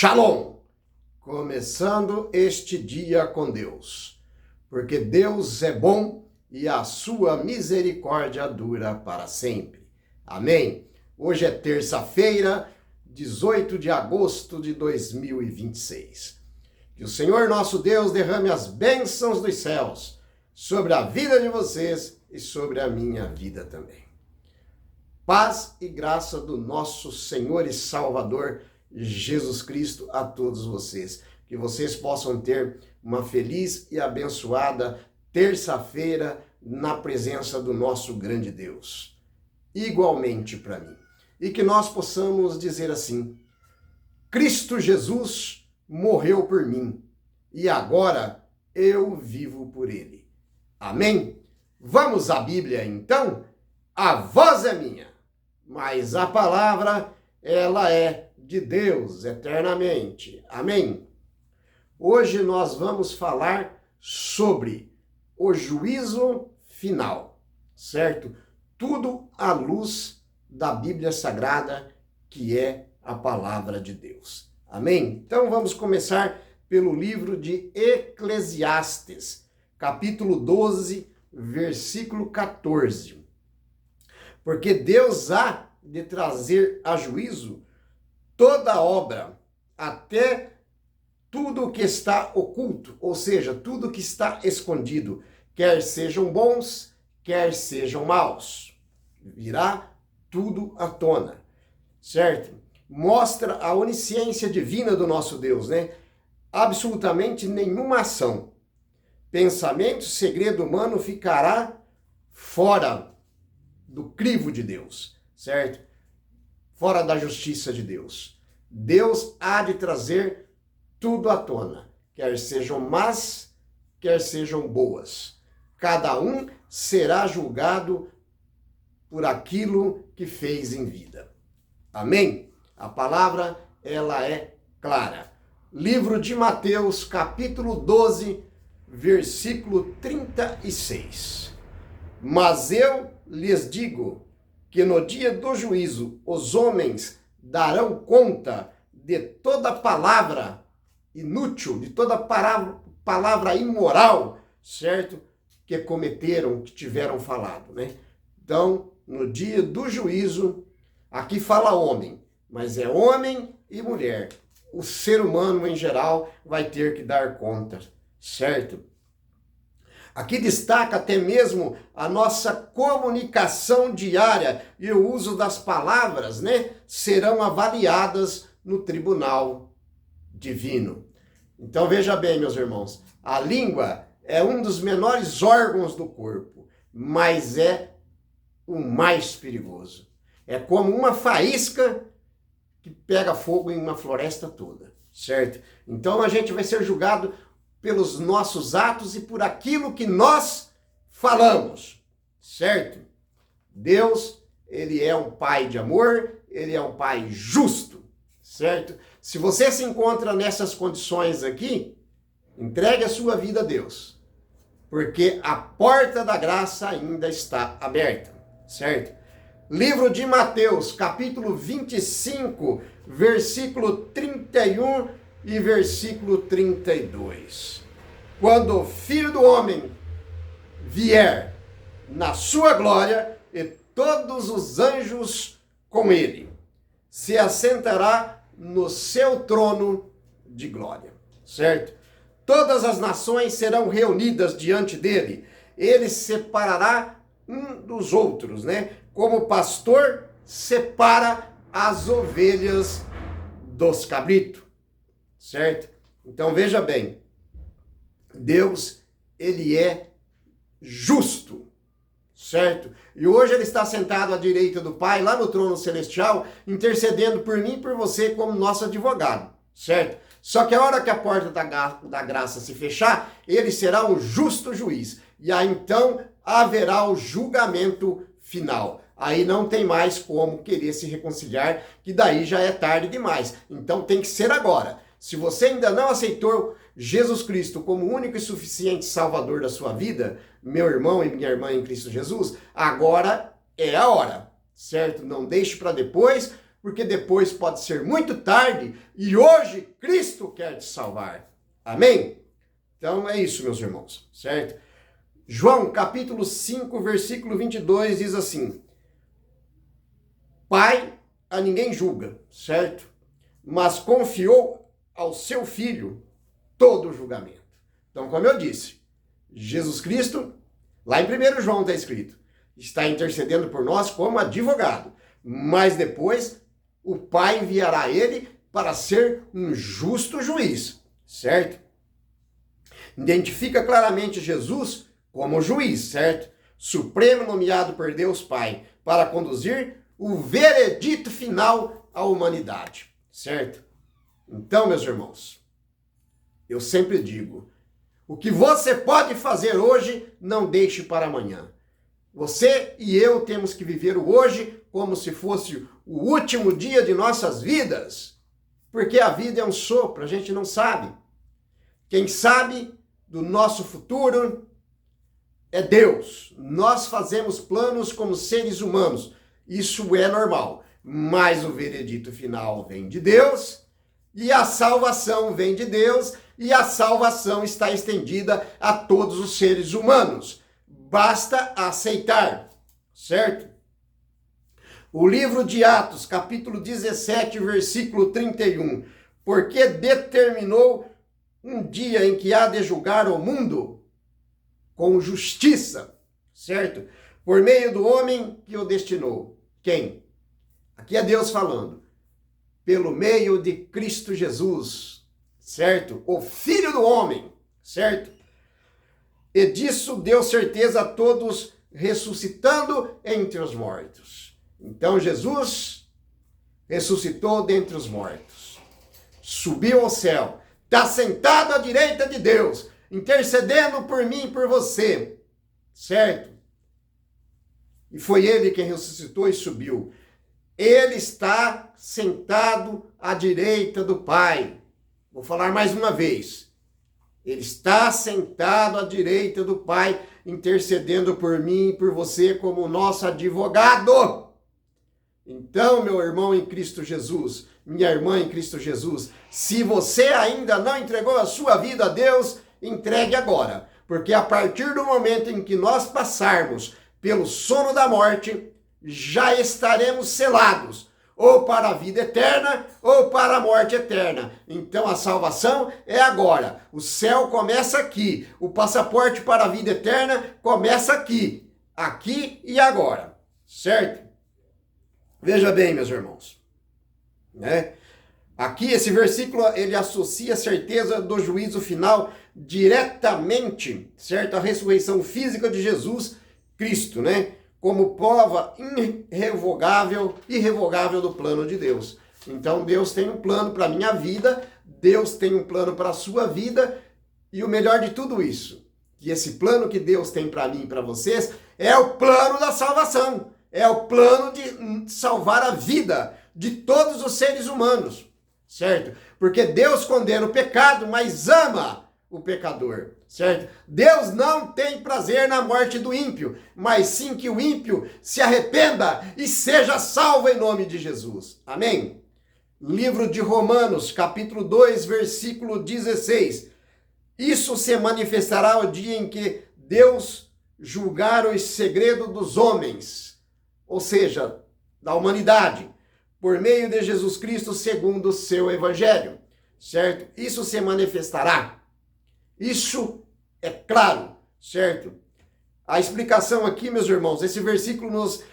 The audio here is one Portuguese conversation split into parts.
Shalom! Começando este dia com Deus, porque Deus é bom e a sua misericórdia dura para sempre. Amém? Hoje é terça-feira, 18 de agosto de 2026. Que o Senhor nosso Deus derrame as bênçãos dos céus sobre a vida de vocês e sobre a minha vida também. Paz e graça do nosso Senhor e Salvador Jesus Cristo a todos vocês. Que vocês possam ter uma feliz e abençoada terça-feira na presença do nosso grande Deus. Igualmente para mim. E que nós possamos dizer assim: Cristo Jesus morreu por mim e agora eu vivo por ele. Amém? Vamos à Bíblia então? A voz é minha, mas a palavra, ela é de Deus eternamente. Amém? Hoje nós vamos falar sobre o juízo final, certo? Tudo à luz da Bíblia Sagrada, que é a palavra de Deus. Amém? Então vamos começar pelo livro de Eclesiastes, capítulo 12, versículo 14. Porque Deus há de trazer a juízo toda obra, até tudo o que está oculto, ou seja, tudo que está escondido, quer sejam bons, quer sejam maus. Virá tudo à tona, certo? Mostra a onisciência divina do nosso Deus, né? Absolutamente nenhuma ação, pensamento, segredo humano ficará fora do crivo de Deus, certo? Fora da justiça de Deus. Deus há de trazer tudo à tona, quer sejam más, quer sejam boas. Cada um será julgado por aquilo que fez em vida. Amém? A palavra, ela é clara. Livro de Mateus, capítulo 12, versículo 36. Mas eu lhes digo que no dia do juízo os homens darão conta de toda palavra inútil, de toda palavra imoral, certo? Que cometeram, que tiveram falado, né? Então, no dia do juízo, aqui fala homem, mas é homem e mulher. O ser humano em geral vai ter que dar conta, certo? Aqui destaca até mesmo a nossa comunicação diária e o uso das palavras, né? Serão avaliadas no tribunal divino. Então veja bem, meus irmãos, a língua é um dos menores órgãos do corpo, mas é o mais perigoso. É como uma faísca que pega fogo em uma floresta toda, certo? Então a gente vai ser julgado pelos nossos atos e por aquilo que nós falamos, certo? Deus, ele é um pai de amor, ele é um pai justo, certo? Se você se encontra nessas condições aqui, entregue a sua vida a Deus, porque a porta da graça ainda está aberta, certo? Livro de Mateus, capítulo 25, versículo 31 e versículo 32. Quando o Filho do Homem vier na sua glória e todos os anjos com ele, se assentará no seu trono de glória, certo? Todas as nações serão reunidas diante dele. Ele separará um dos outros, né? Como o pastor separa as ovelhas dos cabritos. Certo? Então veja bem, Deus, ele é justo, certo? E hoje ele está sentado à direita do Pai, lá no trono celestial, intercedendo por mim e por você como nosso advogado, certo? Só que a hora que a porta da graça se fechar, ele será um justo juiz. E aí então haverá o julgamento final. Aí não tem mais como querer se reconciliar, que daí já é tarde demais. Então tem que ser agora. Se você ainda não aceitou Jesus Cristo como único e suficiente Salvador da sua vida, meu irmão e minha irmã em Cristo Jesus, agora é a hora, certo? Não deixe para depois, porque depois pode ser muito tarde e hoje Cristo quer te salvar. Amém? Então é isso, meus irmãos, certo? João, capítulo 5, versículo 22 diz assim: Pai a ninguém julga, certo? Mas confiou ao seu Filho todo o julgamento. Então, como eu disse, Jesus Cristo, lá em 1 João está escrito, está intercedendo por nós como advogado, mas depois o Pai enviará ele para ser um justo juiz, certo? Identifica claramente Jesus como juiz, certo? Supremo nomeado por Deus Pai para conduzir o veredito final à humanidade, certo? Então, meus irmãos, eu sempre digo, o que você pode fazer hoje, não deixe para amanhã. Você e eu temos que viver o hoje como se fosse o último dia de nossas vidas, porque a vida é um sopro, a gente não sabe. Quem sabe do nosso futuro é Deus. Nós fazemos planos como seres humanos, isso é normal, mas o veredito final vem de Deus e a salvação vem de Deus e a salvação está estendida a todos os seres humanos. Basta aceitar, certo? O livro de Atos, capítulo 17, versículo 31. Porque determinou um dia em que há de julgar o mundo com justiça, certo? Por meio do homem que o destinou. Quem? Aqui é Deus falando. Pelo meio de Cristo Jesus, certo? O Filho do homem, certo? E disso deu certeza a todos, ressuscitando entre os mortos. Então Jesus ressuscitou dentre os mortos, subiu ao céu, está sentado à direita de Deus, intercedendo por mim e por você, certo? E foi ele quem ressuscitou e subiu. Ele está sentado à direita do Pai. Vou falar mais uma vez. Ele está sentado à direita do Pai, intercedendo por mim e por você como nosso advogado. Então, meu irmão em Cristo Jesus, minha irmã em Cristo Jesus, se você ainda não entregou a sua vida a Deus, entregue agora. Porque a partir do momento em que nós passarmos pelo sono da morte, já estaremos selados, ou para a vida eterna, ou para a morte eterna. Então a salvação é agora. O céu começa aqui. O passaporte para a vida eterna começa aqui. Aqui e agora. Certo? Veja bem, meus irmãos. Né? Aqui esse versículo, ele associa a certeza do juízo final diretamente, certo? A ressurreição física de Jesus Cristo, né? Como prova irrevogável do plano de Deus. Então Deus tem um plano para a minha vida, Deus tem um plano para a sua vida, e o melhor de tudo isso, que esse plano que Deus tem para mim e para vocês, é o plano da salvação, é o plano de salvar a vida de todos os seres humanos, certo? Porque Deus condena o pecado, mas ama o pecador, certo? Deus não tem prazer na morte do ímpio, mas sim que o ímpio se arrependa e seja salvo em nome de Jesus. Amém? Livro de Romanos, capítulo 2, versículo 16. Isso se manifestará o dia em que Deus julgar os segredos dos homens, ou seja, da humanidade, por meio de Jesus Cristo segundo o seu evangelho, certo? Isso se manifestará. Isso é claro, certo? A explicação aqui, meus irmãos, esse versículo nos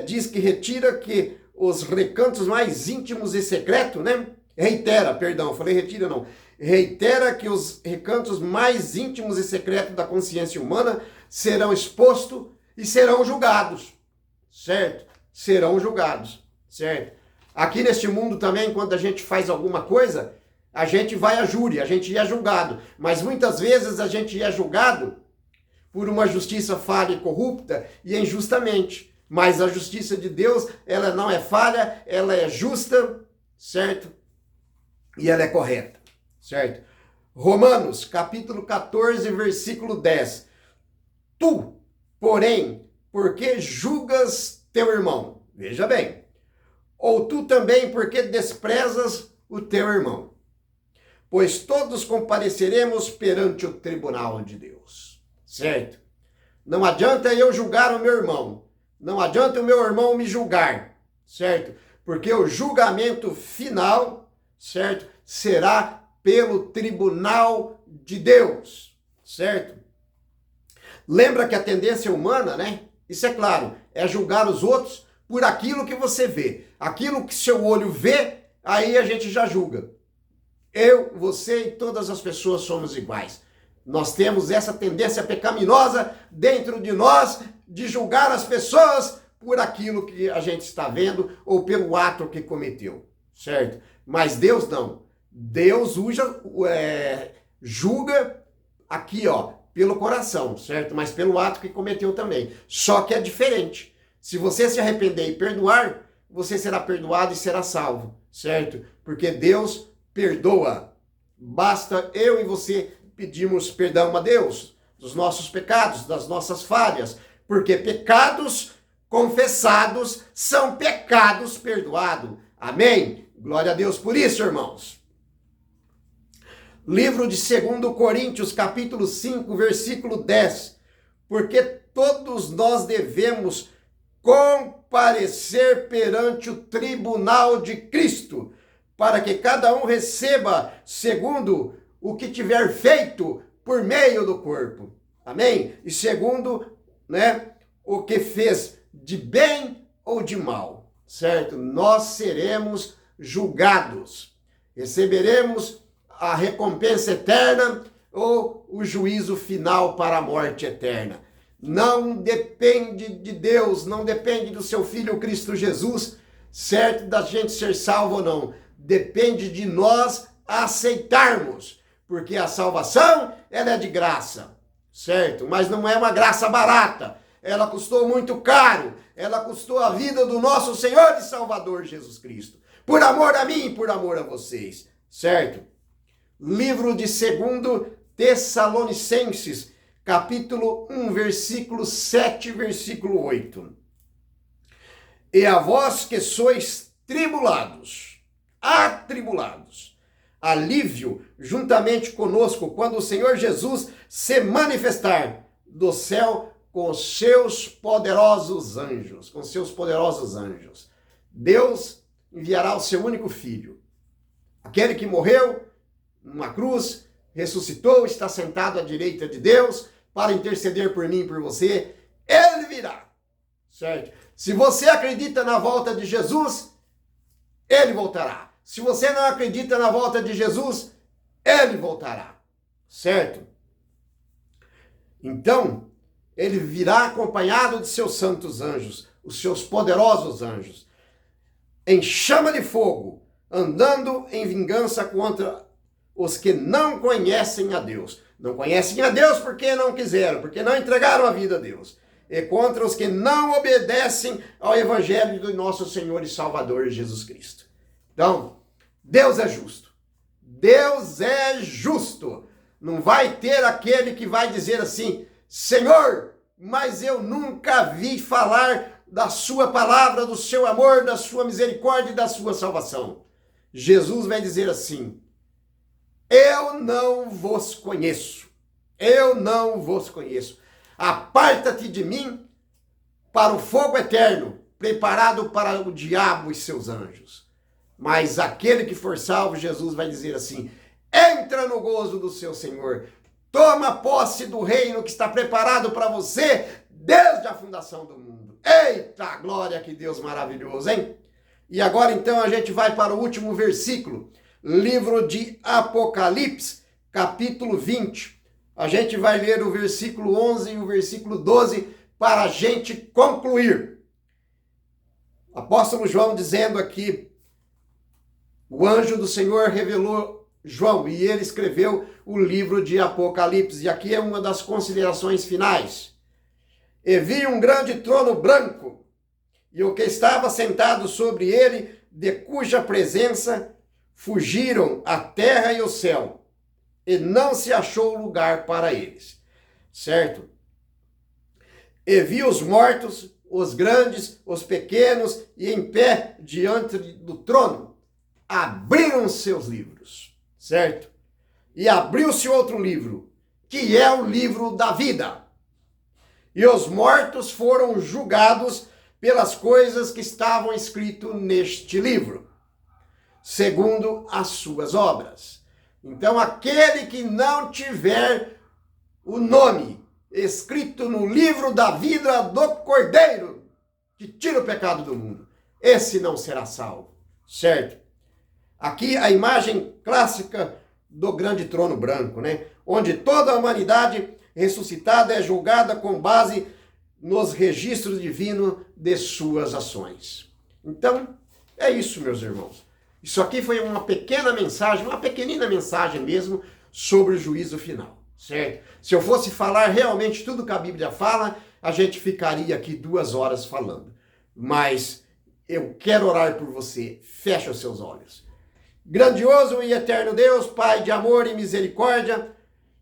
diz que retira que os recantos mais íntimos e secretos, né? Reitera que os recantos mais íntimos e secretos da consciência humana serão expostos e serão julgados, certo? Serão julgados, certo? Aqui neste mundo também, quando a gente faz alguma coisa, a gente vai a júri, a gente é julgado. Mas muitas vezes a gente é julgado por uma justiça falha e corrupta e injustamente. Mas a justiça de Deus, ela não é falha, ela é justa, certo? E ela é correta, certo? Romanos, capítulo 14, versículo 10. Tu, porém, porque julgas teu irmão? Veja bem. Ou tu também, porque desprezas o teu irmão? Pois todos compareceremos perante o tribunal de Deus. Certo? Não adianta eu julgar o meu irmão. Não adianta o meu irmão me julgar. Certo? Porque o julgamento final, certo, será pelo tribunal de Deus. Certo? Lembra que a tendência humana, né? Isso é claro, é julgar os outros por aquilo que você vê. Aquilo que seu olho vê, aí a gente já julga. Eu, você e todas as pessoas somos iguais. Nós temos essa tendência pecaminosa dentro de nós de julgar as pessoas por aquilo que a gente está vendo ou pelo ato que cometeu, certo? Mas Deus não. Deus julga aqui, ó, pelo coração, certo? Mas pelo ato que cometeu também. Só que é diferente. Se você se arrepender e perdoar, você será perdoado e será salvo, certo? Porque Deus perdoa. Basta eu e você pedirmos perdão a Deus dos nossos pecados, das nossas falhas, porque pecados confessados são pecados perdoados. Amém? Glória a Deus por isso, irmãos. Livro de 2 Coríntios, capítulo 5, versículo 10. Porque todos nós devemos comparecer perante o tribunal de Cristo, para que cada um receba segundo o que tiver feito por meio do corpo. Amém? E segundo, né, o que fez de bem ou de mal, certo? Nós seremos julgados. Receberemos a recompensa eterna ou o juízo final para a morte eterna. Não depende de Deus, não depende do seu Filho Cristo Jesus, certo? Da gente ser salvo ou não. Depende de nós aceitarmos, porque a salvação, ela é de graça, certo? Mas não é uma graça barata, ela custou muito caro, ela custou a vida do nosso Senhor e Salvador Jesus Cristo, por amor a mim e por amor a vocês, certo? Livro de 2 Tessalonicenses, capítulo 1, versículo 7, versículo 8. E a vós que sois tribulados, atribulados, alívio juntamente conosco quando o Senhor Jesus se manifestar do céu com seus poderosos anjos, com seus poderosos anjos. Deus enviará o seu único filho, aquele que morreu numa cruz, ressuscitou, está sentado à direita de Deus para interceder por mim e por você. Ele virá, certo? Se você acredita na volta de Jesus, ele voltará. Se você não acredita na volta de Jesus, ele voltará, certo? Então, ele virá acompanhado de seus santos anjos, os seus poderosos anjos, em chama de fogo, andando em vingança contra os que não conhecem a Deus. Não conhecem a Deus porque não quiseram, porque não entregaram a vida a Deus. E contra os que não obedecem ao Evangelho do nosso Senhor e Salvador Jesus Cristo. Então, Deus é justo. Deus é justo. Não vai ter aquele que vai dizer assim, Senhor, mas eu nunca vi falar da sua palavra, do seu amor, da sua misericórdia e da sua salvação. Jesus vai dizer assim, eu não vos conheço. Eu não vos conheço. Aparta-te de mim para o fogo eterno, preparado para o diabo e seus anjos. Mas aquele que for salvo, Jesus vai dizer assim, entra no gozo do seu Senhor, toma posse do reino que está preparado para você desde a fundação do mundo. Eita, glória, que Deus maravilhoso, hein? E agora então a gente vai para o último versículo, livro de Apocalipse, capítulo 20. A gente vai ler o versículo 11 e o versículo 12 para a gente concluir. Apóstolo João dizendo aqui, o anjo do Senhor revelou João e ele escreveu o livro de Apocalipse. E aqui é uma das considerações finais. E vi um grande trono branco e o que estava sentado sobre ele, de cuja presença fugiram a terra e o céu, e não se achou lugar para eles, certo? E vi os mortos os grandes, os pequenos, e em pé diante do trono, abriram seus livros, certo? E abriu-se outro livro, que é o livro da vida. E os mortos foram julgados pelas coisas que estavam escritas neste livro, segundo as suas obras. Então, aquele que não tiver o nome escrito no livro da vida do Cordeiro, que tira o pecado do mundo, esse não será salvo, certo? Aqui a imagem clássica do grande trono branco, né? Onde toda a humanidade ressuscitada é julgada com base nos registros divinos de suas ações. Então, é isso, meus irmãos. Isso aqui foi uma pequena mensagem, uma pequenina mensagem mesmo, sobre o juízo final, certo? Se eu fosse falar realmente tudo que a Bíblia fala, a gente ficaria aqui 2 horas falando. Mas eu quero orar por você. Fecha os seus olhos. Grandioso e eterno Deus, Pai de amor e misericórdia,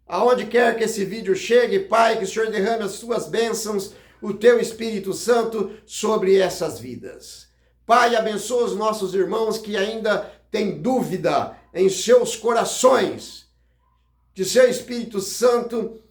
aonde quer que esse vídeo chegue, Pai, que o Senhor derrame as suas bênçãos, o teu Espírito Santo sobre essas vidas. Pai, abençoa os nossos irmãos que ainda têm dúvida em seus corações. Que seu Espírito Santo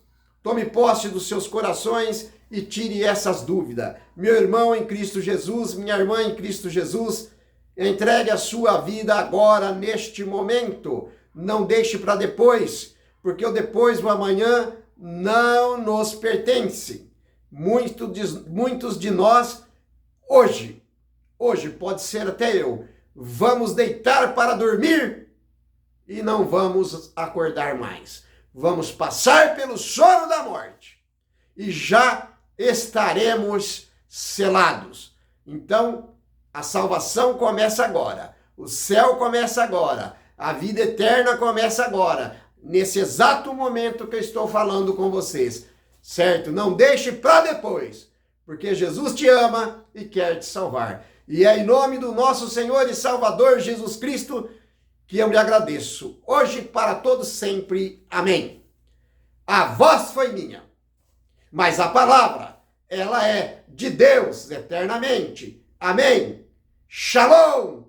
tome posse dos seus corações e tire essas dúvidas. Meu irmão em Cristo Jesus, minha irmã em Cristo Jesus, entregue a sua vida agora, neste momento. Não deixe para depois, porque o depois, o amanhã, não nos pertence. Muitos de nós, hoje pode ser até eu, vamos deitar para dormir e não vamos acordar mais. Vamos passar pelo sono da morte e já estaremos selados. Então, a salvação começa agora, o céu começa agora, a vida eterna começa agora, nesse exato momento que eu estou falando com vocês, certo? Não deixe para depois, porque Jesus te ama e quer te salvar. E é em nome do nosso Senhor e Salvador Jesus Cristo que eu lhe agradeço, hoje para todos sempre. Amém. A voz foi minha, mas a palavra, ela é de Deus eternamente. Amém. Shalom.